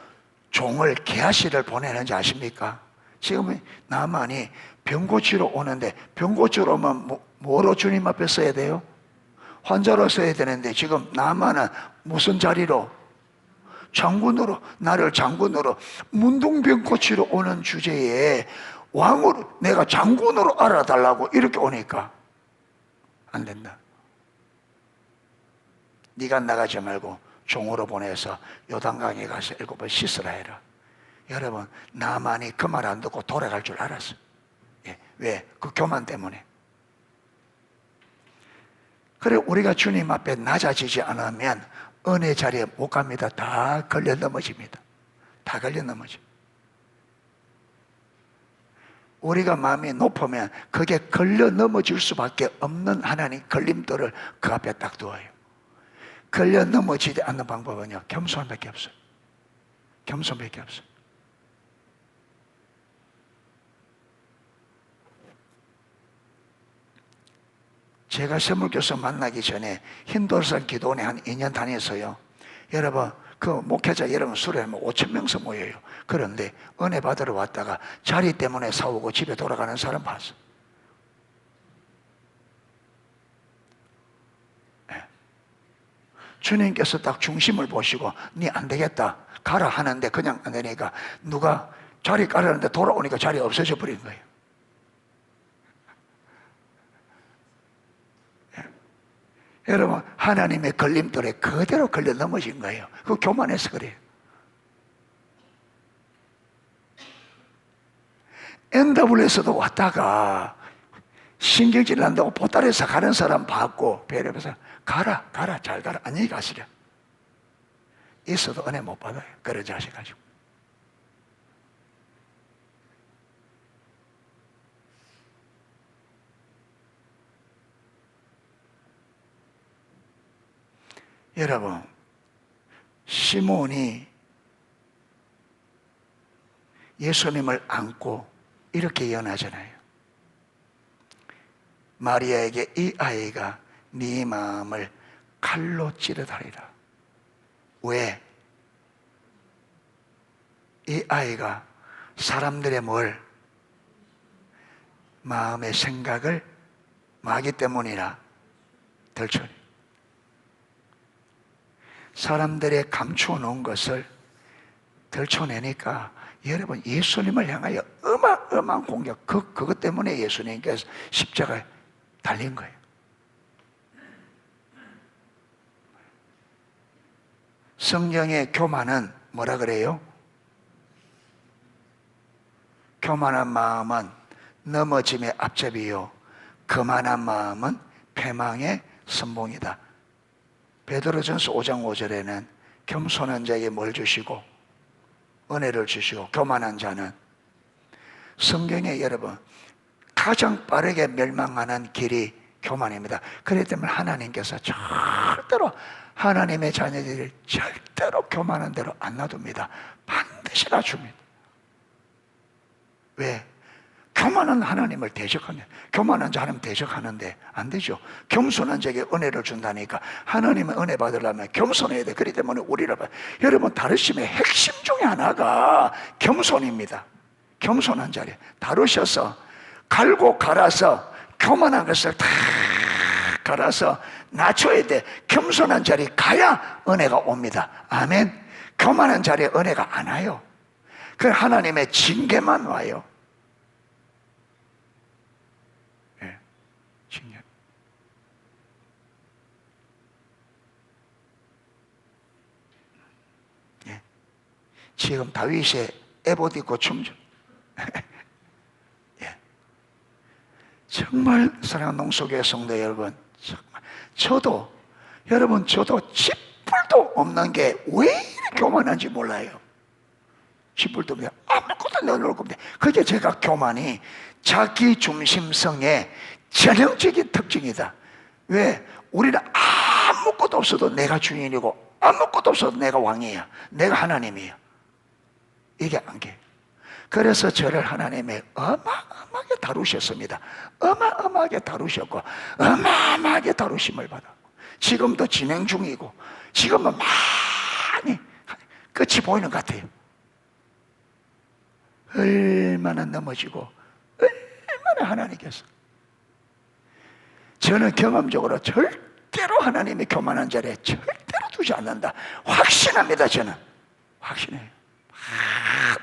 종을 게하시를 보내는지 아십니까? 지금 나만이 병 고치러 오는데, 병 고치러 오면 뭐로 주님 앞에 서야 돼요? 환자로 서야 되는데 지금 나만은 무슨 자리로? 장군으로, 나를 장군으로, 문둥병 고치러 오는 주제에 왕으로, 내가 장군으로 알아달라고 이렇게 오니까 안 된다. 네가 나가지 말고 종으로 보내서 요단강에 가서 7번 씻으라 해라. 여러분, 나만이 그 말 안 듣고 돌아갈 줄 알았어. 왜? 그 교만 때문에. 그래, 우리가 주님 앞에 낮아지지 않으면 은혜 자리에 못 갑니다. 다 걸려 넘어집니다. 다 걸려 넘어져. 우리가 마음이 높으면 그게 걸려 넘어질 수밖에 없는 하나님 걸림돌을 그 앞에 딱 두어요. 걸려 넘어지지 않는 방법은요, 겸손밖에 없어요. 겸손밖에 없어요. 제가 세물교수 만나기 전에 힌두산 기도원에 한 2년 다녔어요. 여러분, 그 목회자 여러분 수련하면 5,000명서 모여요. 그런데 은혜 받으러 왔다가 자리 때문에 싸우고 집에 돌아가는 사람 봤어. 주님께서 딱 중심을 보시고 네 안 되겠다 가라 하는데 그냥 안 되니까 누가 자리 가려는데 돌아오니까 자리 없어져 버린 거예요. 여러분, 하나님의 걸림돌에 그대로 걸려 넘어진 거예요. 그 교만해서 그래요. NW에서도 왔다가 신경질 난다고 보따리에서 가는 사람 봤고 배려해서 가라 잘 가라 안녕히 가시려. 있어도 은혜 못 받아요. 그런 자식 가지고. 여러분, 시몬이 예수님을 안고 이렇게 예언하잖아요. 마리아에게 이 아이가 네 마음을 칼로 찌르다리라. 왜? 이 아이가 사람들의 뭘? 마음의 생각을 마귀 때문이라 덜쳐내. 사람들의 감추어 놓은 것을 덜쳐내니까 여러분, 예수님을 향하여 어마어마한 공격, 그것 때문에 예수님께서 십자가에 달린 거예요. 성경의 교만은 뭐라 그래요? 교만한 마음은 넘어짐의 앞잡이요 거만한 마음은 패망의 선봉이다. 베드로전서 5장 5절에는 겸손한 자에게 뭘 주시고 은혜를 주시고 교만한 자는, 성경에 여러분 가장 빠르게 멸망하는 길이 교만입니다. 그렇기 때문에 하나님께서 절대로 하나님의 자녀들을 절대로 교만한 대로 안 놔둡니다. 반드시 낮춥니다. 왜? 교만은 하나님을 대적하냐? 교만한 자 하나님 대적하는데 안 되죠. 겸손한 자에게 은혜를 준다니까. 하나님의 은혜 받으려면 겸손해야 돼. 그렇기 때문에 우리를 여러분 다루심의 핵심 중에 하나가 겸손입니다. 겸손한 자리 다루셔서 갈고 갈아서 교만한 것을 다 갈아서 낮춰야 돼. 겸손한 자리 가야 은혜가 옵니다. 아멘. 교만한 자리에 은혜가 안 와요. 그 하나님의 징계만 와요. 예, 징계. 예. 지금 다윗의 에봇 입고 춤죠. 예. 정말 사랑하는 농소교회 성도 여러분, 정말 저도 쥐뿔도 없는 게 왜 이렇게 교만한지 몰라요. 쥐뿔도 없는데 아무것도 내놓을 겁니다. 그게 제가 교만이 자기 중심성의 전형적인 특징이다. 왜? 우리는 아무것도 없어도 내가 주인이고 아무것도 없어도 내가 왕이야. 내가 하나님이야. 이게 안개. 그래서 저를 하나님이 어마어마하게 다루셨습니다. 어마어마하게 다루셨고 어마어마하게 다루심을 받았고 지금도 진행 중이고 지금은 많이 끝이 보이는 것 같아요. 얼마나 넘어지고 얼마나 하나님께서, 저는 경험적으로 절대로 하나님의 교만한 자리에 절대로 두지 않는다 확신합니다. 저는 확신해요.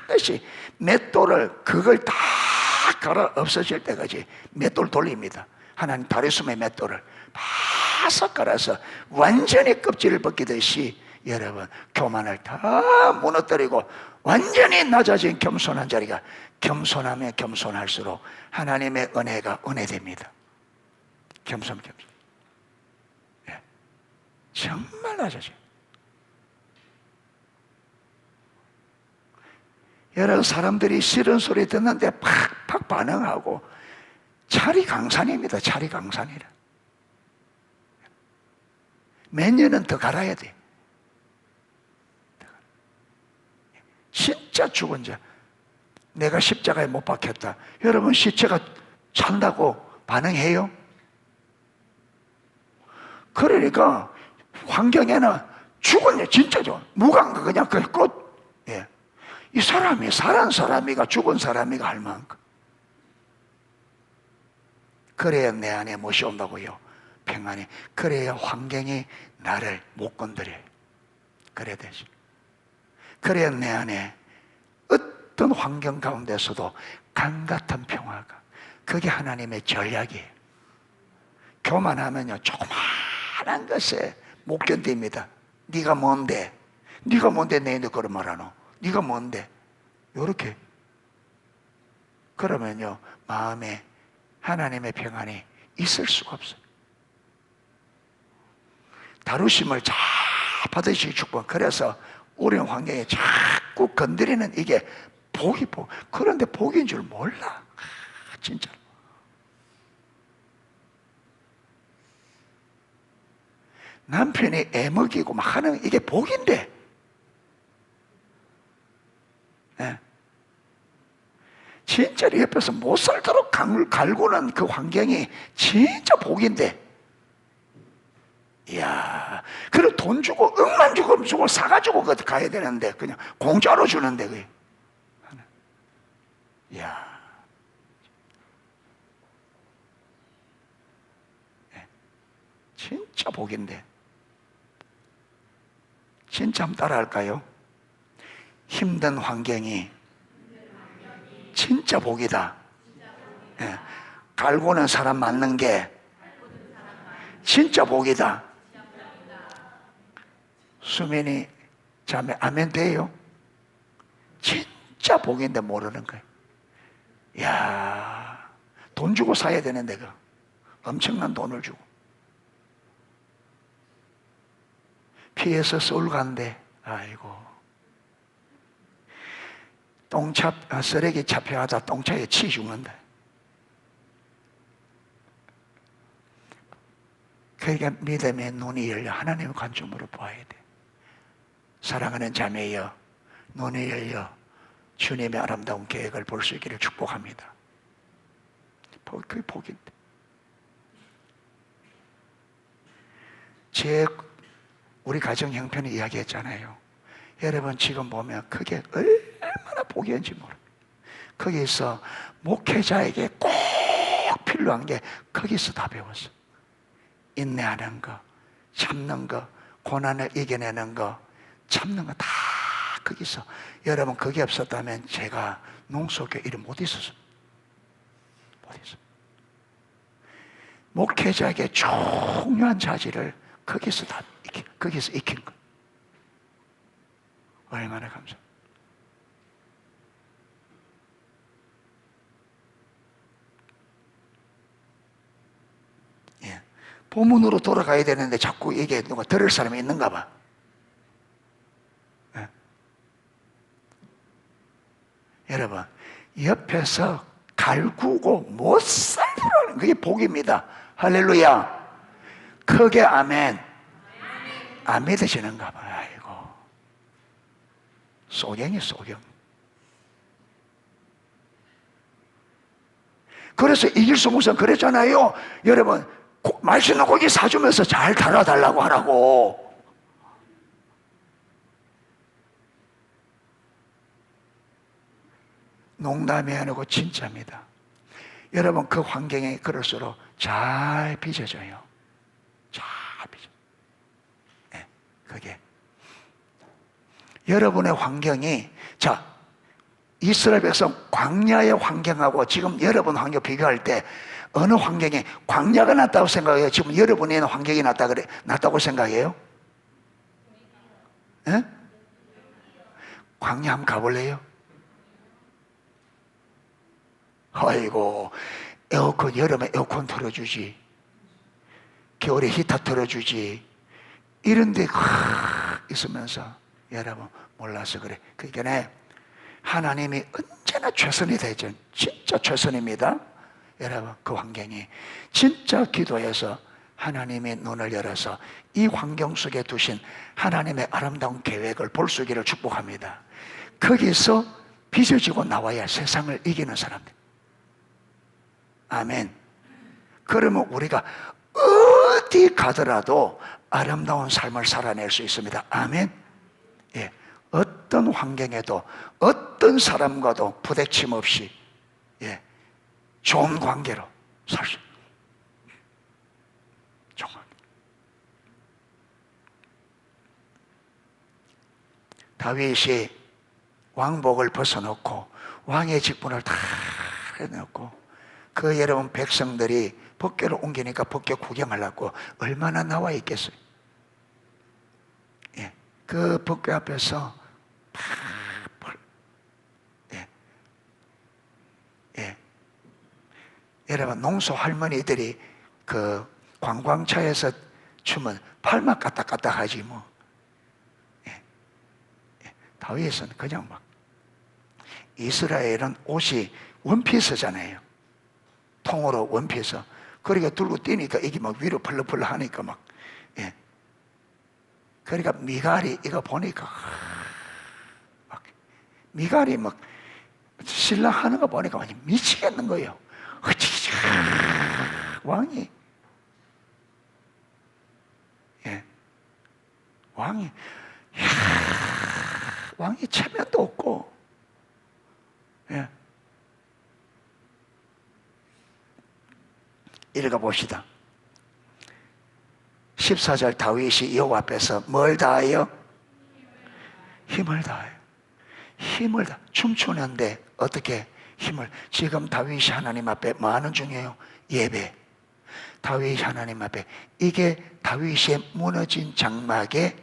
반드시 맷돌을 그걸 다 갈아 없어질 때까지 맷돌 돌립니다. 하나님 다리숨의 맷돌을 바싹 갈아서 완전히 껍질을 벗기듯이 여러분 교만을 다 무너뜨리고 완전히 낮아진 겸손한 자리가, 겸손하면 겸손할수록 하나님의 은혜가 은혜됩니다. 겸손. 예. 정말 낮아져요. 여러 사람들이 싫은 소리 듣는데 팍팍 반응하고 자리 강산입니다. 자리 강산이라. 몇 년은 더 갈아야 돼. 진짜 죽은 자, 내가 십자가에 못 박혔다. 여러분 시체가 찬다고 반응해요? 그러니까 환경에는 죽은 자 진짜죠. 무감각 그냥 그 끝. 예. 이 사람이 살은 사람이가 죽은 사람이가 할 만큼. 그래야 내 안에 무엇이 온다고요? 평안이. 그래야 환경이 나를 못 건드려요. 그래야 되지. 그래야 내 안에 어떤 환경 가운데서도 강 같은 평화가, 그게 하나님의 전략이에요. 교만하면요 조그마한 것에 못 견딥니다. 네가 뭔데? 네가 뭔데 내인데 그런 말 하노? 네가 뭔데? 요렇게. 그러면요 마음에 하나님의 평안이 있을 수가 없어요. 다루심을 잘 받으시기 축복. 그래서 우리는 환경에 자꾸 건드리는 이게 복이 복. 그런데 복인 줄 몰라. 진짜. 남편이 애먹이고 막 하는 이게 복인데. 네. 진짜 옆에서 못 살도록 갈구는 그 환경이 진짜 복인데. 이야, 그래 돈 주고 억만 주고 사가지고 그 가야 되는데 그냥 공짜로 주는데 그게. 이야, 네. 진짜 복인데. 진짜 한번 따라할까요? 힘든 환경이 진짜 복이다. 네. 갈구는 사람 맞는 게 진짜 복이다. 수민이 자매 아멘 돼요? 진짜 복인데 모르는 거예요. 이야, 돈 주고 사야 되는데 그 엄청난 돈을 주고. 피해서 서울 간대. 아이고. 쓰레기 잡혀가다 똥차에 치 죽는다. 그러니까 믿음의 눈이 열려 하나님의 관점으로 보아야 돼. 사랑하는 자매여, 눈이 열려 주님의 아름다운 계획을 볼 수 있기를 축복합니다. 그게 복인데. 우리 가정 형편을 이야기했잖아요. 여러분 지금 보면 그게 얼마나 복이었는지 모릅니다. 거기서 목회자에게 꼭 필요한 게 거기서 다 배웠어. 인내하는 거, 참는 거, 고난을 이겨내는 거, 참는 거 다 거기서. 여러분 그게 없었다면 제가 농수교회 일을 못 있었어요. 못 있었어요. 목회자에게 중요한 자질을 거기서 익힌 거. 얼마나 감사합니다. 예. 본문으로 돌아가야 되는데 자꾸 이게 누가 들을 사람이 있는가 봐. 예. 여러분, 옆에서 갈구고 못 살리라는 그게 복입니다. 할렐루야. 크게 아멘. 안 믿으시는가 봐. 아이고. 소경이 소경. 그래서 이길수 목사는 그랬잖아요. 여러분, 맛있는 고기 사주면서 잘 다뤄달라고 하라고. 농담이 아니고 진짜입니다. 여러분 그 환경이 그럴수록 잘 빚어져요. 잘 빚어. 네, 그게 여러분의 환경이, 자, 이스라엘 백성 광야의 환경하고 지금 여러분 환경 비교할 때 어느 환경이 광야가 낫다고 생각해요? 지금 여러분이 있는 환경이 낫다고 생각해요? 네? 광야 한번 가볼래요? 아이고, 에어컨, 여름에 에어컨 틀어주지, 겨울에 히터 틀어주지, 이런데 있으면서 여러분 몰라서 그래. 그러니까 하나님이 언제나 최선이 되죠. 진짜 최선입니다. 여러분 그 환경이 진짜 기도해서 하나님의 눈을 열어서 이 환경 속에 두신 하나님의 아름다운 계획을 볼 수 있기를 축복합니다. 거기서 빚어지고 나와야 세상을 이기는 사람들. 아멘. 그러면 우리가 어디 가더라도 아름다운 삶을 살아낼 수 있습니다. 아멘. 예, 어떤 환경에도 어떤 사람과도 부대침 없이, 예, 좋은 관계로 살 수 있습니다. 다윗이 왕복을 벗어놓고 왕의 직분을 다 해놓고 그 여러분 백성들이 법궤로 옮기니까 법궤 구경하려고 얼마나 나와 있겠어요. 예, 그 법궤 앞에서 예, 예. 여러분 농소 할머니들이 그 관광차에서 추면 팔만 까딱까딱 하지 뭐. 예, 예. 다윗은 그냥 막, 이스라엘은 옷이 원피스잖아요. 통으로 원피스. 그러니까 들고 뛰니까 이게 막 위로 펄럭펄럭 하니까 막, 예. 그러니까 미갈이 이거 보니까 막 미갈이 막 신랑 하는 거 보니까 완전 미치겠는 거예요. 왕이, 예, 왕이 체면도 없고, 예. 읽어봅시다. 14절 다윗이 여호와 앞에서 뭘 다하여? 힘을 다해요. 힘을 다. 춤추는데 어떻게 힘을? 지금 다윗이 하나님 앞에 뭐 하는 중이에요? 예배. 다윗이 하나님 앞에, 이게 다윗의 무너진 장막의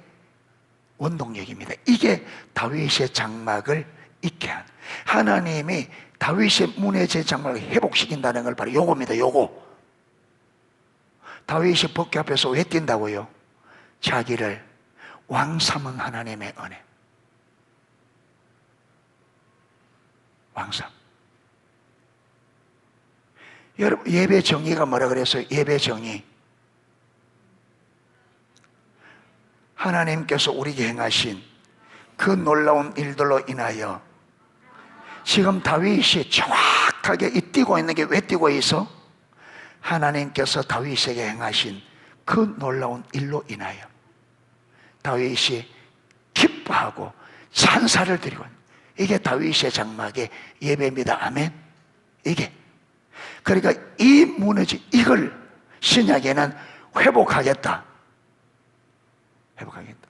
원동력입니다. 이게 다윗의 장막을 있게 하는, 하나님이 다윗의 무너진 장막을 회복시킨다는 걸 바로 요겁니다. 요거. 다윗이 법궤 앞에서 왜 뛴다고요? 자기를 왕 삼은 하나님의 은혜. 왕삼. 여러분, 예배 정의가 뭐라 그랬어요? 예배 정의. 하나님께서 우리에게 행하신 그 놀라운 일들로 인하여 지금 다윗이 정확하게 뛰고 있는 게 왜 뛰고 있어? 하나님께서 다윗에게 행하신 그 놀라운 일로 인하여 다윗이 기뻐하고 찬사를 드리고, 이게 다윗의 장막의 예배입니다. 아멘. 이게, 그러니까 이 무너진 이걸 신약에는 회복하겠다. 회복하겠다.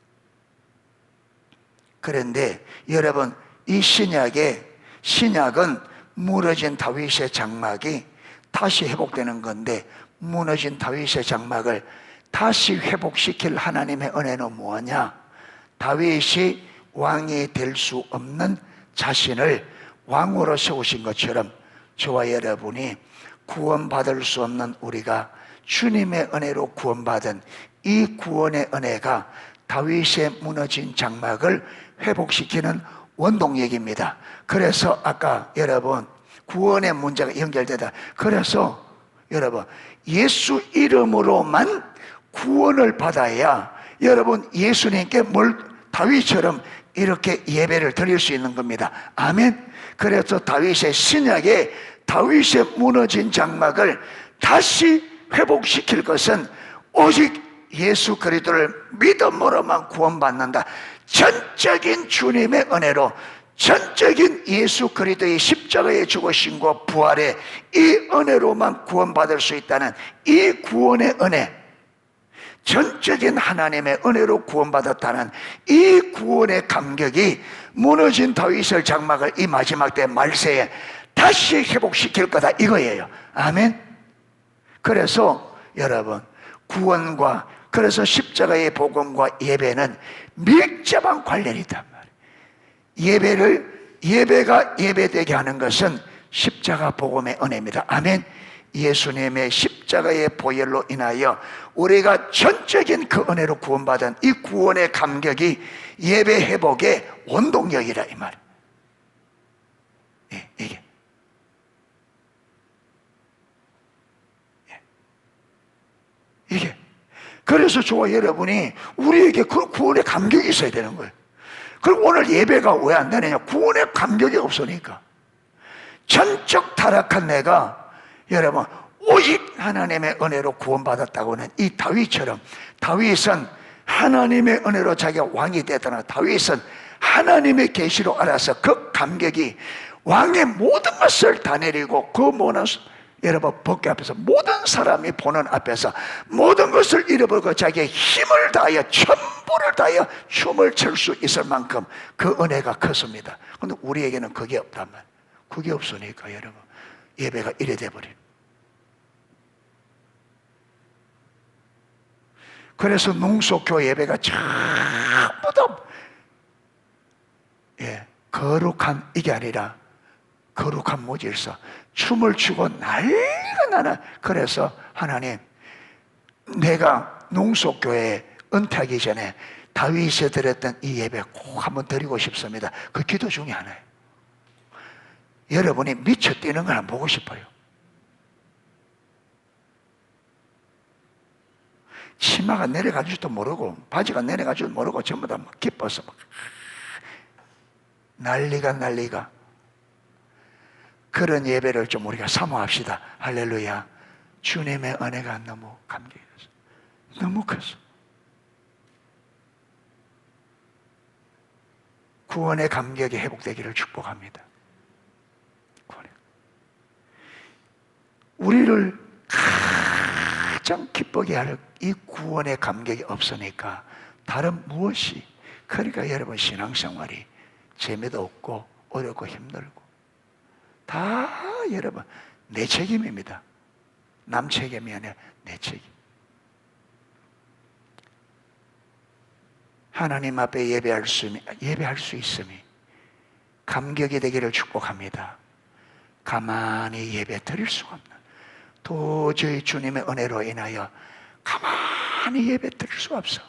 그런데 여러분, 이 신약은 무너진 다윗의 장막이 다시 회복되는 건데, 무너진 다윗의 장막을 다시 회복시킬 하나님의 은혜는 뭐냐? 다윗이 왕이 될 수 없는 자신을 왕으로 세우신 것처럼 저와 여러분이 구원받을 수 없는 우리가 주님의 은혜로 구원받은 이 구원의 은혜가 다윗의 무너진 장막을 회복시키는 원동력입니다. 그래서 아까 여러분 구원의 문제가 연결되다. 그래서 여러분 예수 이름으로만 구원을 받아야 여러분 예수님께 다윗처럼 이렇게 예배를 드릴 수 있는 겁니다. 아멘. 그래서 다윗의 신약에 다윗의 무너진 장막을 다시 회복시킬 것은 오직 예수 그리스도를 믿음으로만 구원받는다. 전적인 주님의 은혜로, 전적인 예수 그리스도의 십자가의 죽으심과 부활의 이 은혜로만 구원받을 수 있다는 이 구원의 은혜, 전적인 하나님의 은혜로 구원받았다는 이 구원의 감격이 무너진 다윗의 장막을 이 마지막 때 말세에 다시 회복시킬 거다, 이거예요. 아멘. 그래서 여러분 구원과, 그래서 십자가의 복음과 예배는 밀접한 관련이 있단 말이에요. 예배가 예배되게 하는 것은 십자가 복음의 은혜입니다. 아멘. 예수님의 십자가의 보혈로 인하여 우리가 전적인 그 은혜로 구원받은 이 구원의 감격이 예배 회복의 원동력이라, 이 말이에요. 이게 그래서 저와 여러분이 우리에게 그 구원의 감격이 있어야 되는 거예요. 그럼 오늘 예배가 왜 안 되느냐? 구원의 감격이 없으니까. 전적 타락한 내가 여러분 오직 하나님의 은혜로 구원받았다고는 이 다윗처럼, 다윗은 하나님의 은혜로 자기가 왕이 되더라. 다윗은 하나님의 계시로 알아서 그 감격이 왕의 모든 것을 다 내리고 그 모든 여러분 법궤 앞에서 모든 사람이 보는 앞에서 모든 것을 잃어버리고 자기의 힘을 다하여 전부를 다하여 춤을 출 수 있을 만큼 그 은혜가 컸습니다. 그런데 우리에게는 그게 없단 말이에요. 그게 없으니까 여러분 예배가 이래 돼버려요. 그래서 농속교 예배가 전부 다 거룩한 이게 아니라 거룩한 무질서, 춤을 추고 난리가 나는. 그래서 하나님, 내가 농속교에 은퇴하기 전에 다윗이 드렸던 이 예배 꼭 한번 드리고 싶습니다. 그 기도 중에 하나예요. 여러분이 미쳐 뛰는 걸 한번 보고 싶어요. 치마가 내려갈 줄도 모르고 바지가 내려갈 줄도 모르고 전부 다 막 기뻐서 막 난리가. 그런 예배를 좀 우리가 사모합시다. 할렐루야. 주님의 은혜가 너무 감격했어. 너무 컸어. 구원의 감격이 회복되기를 축복합니다. 우리를 가장 기쁘게 할 이 구원의 감격이 없으니까 다른 무엇이, 그러니까 여러분 신앙생활이 재미도 없고 어렵고 힘들고 다 여러분 내 책임입니다. 남 책임이 아니라 내 책임. 하나님 앞에 예배할 수 있음이 감격이 되기를 축복합니다. 가만히 예배 드릴 수가 없는, 도저히 주님의 은혜로 인하여 가만히 예배 드릴 수 없어.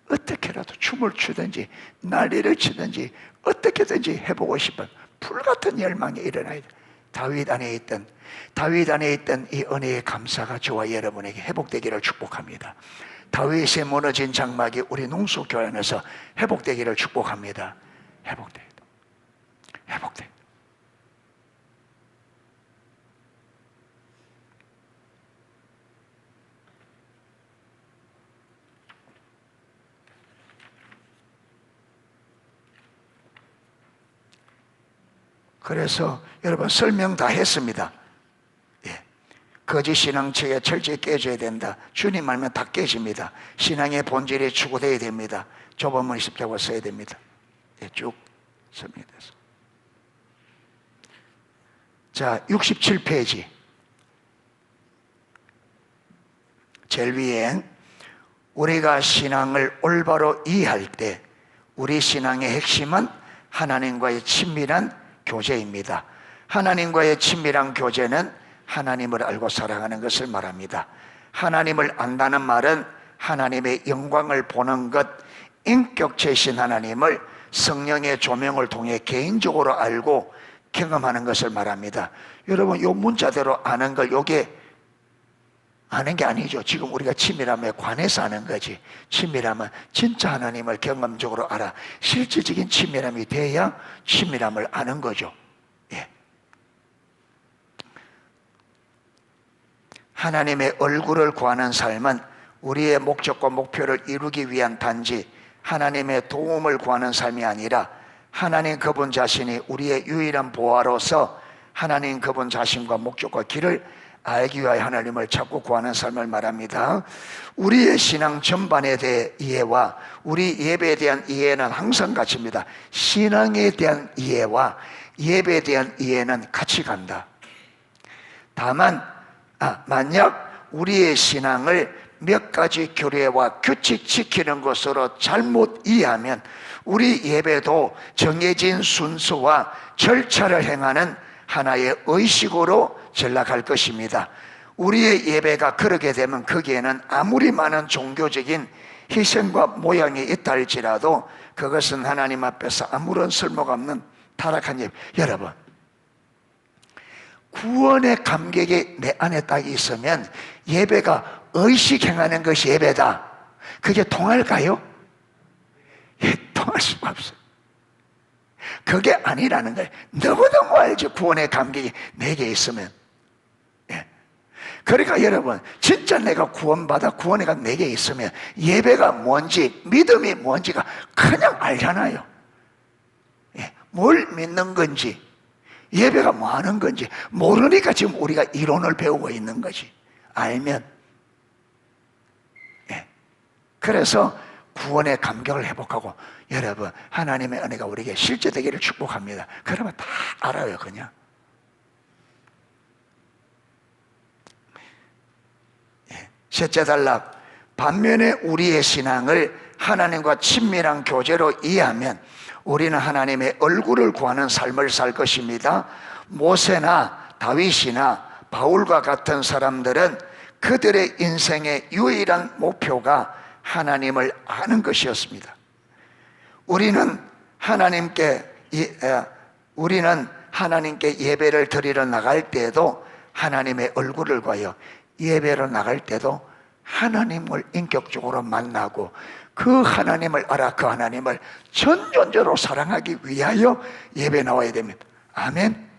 어떻게라도 춤을 추든지 난리를 치든지 어떻게든지 해보고 싶은 불같은 열망이 일어나야 돼. 다윗 안에 있던 이 은혜의 감사가 저와 여러분에게 회복되기를 축복합니다. 다윗의 무너진 장막이 우리 농수교회 안에서 회복되기를 축복합니다. 회복돼. 그래서 여러분 설명 다 했습니다. 거짓 신앙체에 철저히 깨져야 된다. 주님 알면 다 깨집니다. 신앙의 본질이 추구되어야 됩니다. 좁은 십자가 써야 됩니다. 쭉 설명됐어. 자, 67페이지 제일 위엔 우리가 신앙을 올바로 이해할 때 우리 신앙의 핵심은 하나님과의 친밀한 교제입니다. 하나님과의 친밀한 교제는 하나님을 알고 사랑하는 것을 말합니다. 하나님을 안다는 말은 하나님의 영광을 보는 것, 인격체이신 하나님을 성령의 조명을 통해 개인적으로 알고 경험하는 것을 말합니다. 여러분, 이 문자대로 아는 걸 요게 아는 게 아니죠. 지금 우리가 친밀함에 관해서 아는 거지. 친밀함은 진짜 하나님을 경험적으로 알아. 실질적인 친밀함이 돼야 친밀함을 아는 거죠. 하나님의 얼굴을 구하는 삶은 우리의 목적과 목표를 이루기 위한 단지 하나님의 도움을 구하는 삶이 아니라 하나님 그분 자신이 우리의 유일한 보화로서 하나님 그분 자신과 목적과 길을 알기 위하여 하나님을 찾고 구하는 삶을 말합니다. 우리의 신앙 전반에 대해 이해와 우리 예배에 대한 이해는 항상 같습니다. 신앙에 대한 이해와 예배에 대한 이해는 같이 간다. 다만 만약 우리의 신앙을 몇 가지 규례와 규칙 지키는 것으로 잘못 이해하면 우리 예배도 정해진 순서와 절차를 행하는 하나의 의식으로 전락할 것입니다. 우리의 예배가 그러게 되면 거기에는 아무리 많은 종교적인 희생과 모양이 있다 할지라도 그것은 하나님 앞에서 아무런 쓸모가 없는 타락한 예배. 여러분, 구원의 감격이 내 안에 딱 있으면 예배가 의식 행하는 것이 예배다. 그게 통할까요? 통할 수가 없어요. 그게 아니라는 거예요. 너무너무 알죠. 구원의 감격이 내게 있으면. 그러니까 여러분, 진짜 내가 구원받아 구원의가 내게 있으면 예배가 뭔지 믿음이 뭔지가 그냥 알잖아요. 뭘 믿는 건지 예배가 뭐 하는 건지 모르니까 지금 우리가 이론을 배우고 있는 거지. 알면. 그래서 구원의 감격을 회복하고 여러분, 하나님의 은혜가 우리에게 실제 되기를 축복합니다. 그러면 다 알아요. 그냥 셋째 단락, 반면에 우리의 신앙을 하나님과 친밀한 교제로 이해하면 우리는 하나님의 얼굴을 구하는 삶을 살 것입니다. 모세나 다윗이나 바울과 같은 사람들은 그들의 인생의 유일한 목표가 하나님을 아는 것이었습니다. 우리는 하나님께 예배를 드리러 나갈 때에도 하나님의 얼굴을 구하여 예배로 나갈 때도 하나님을 인격적으로 만나고 그 하나님을 알아 그 하나님을 전존재로 사랑하기 위하여 예배 나와야 됩니다. 아멘.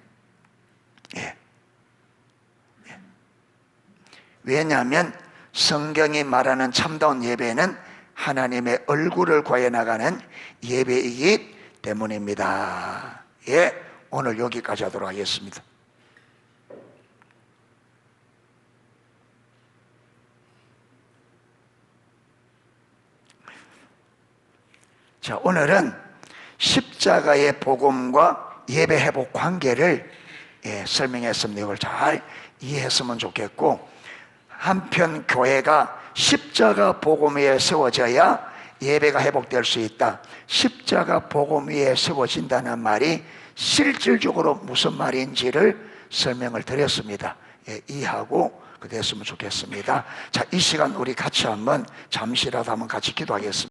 왜냐하면 성경이 말하는 참다운 예배는 하나님의 얼굴을 구하여 나가는 예배이기 때문입니다. 오늘 여기까지 하도록 하겠습니다. 자, 오늘은 십자가의 복음과 예배 회복 관계를 설명했습니다. 이걸 잘 이해했으면 좋겠고, 한편 교회가 십자가 복음 위에 세워져야 예배가 회복될 수 있다. 십자가 복음 위에 세워진다는 말이 실질적으로 무슨 말인지를 설명을 드렸습니다. 이해하고 됐으면 좋겠습니다. 자, 이 시간 우리 같이 한번 잠시라도 한번 같이 기도하겠습니다.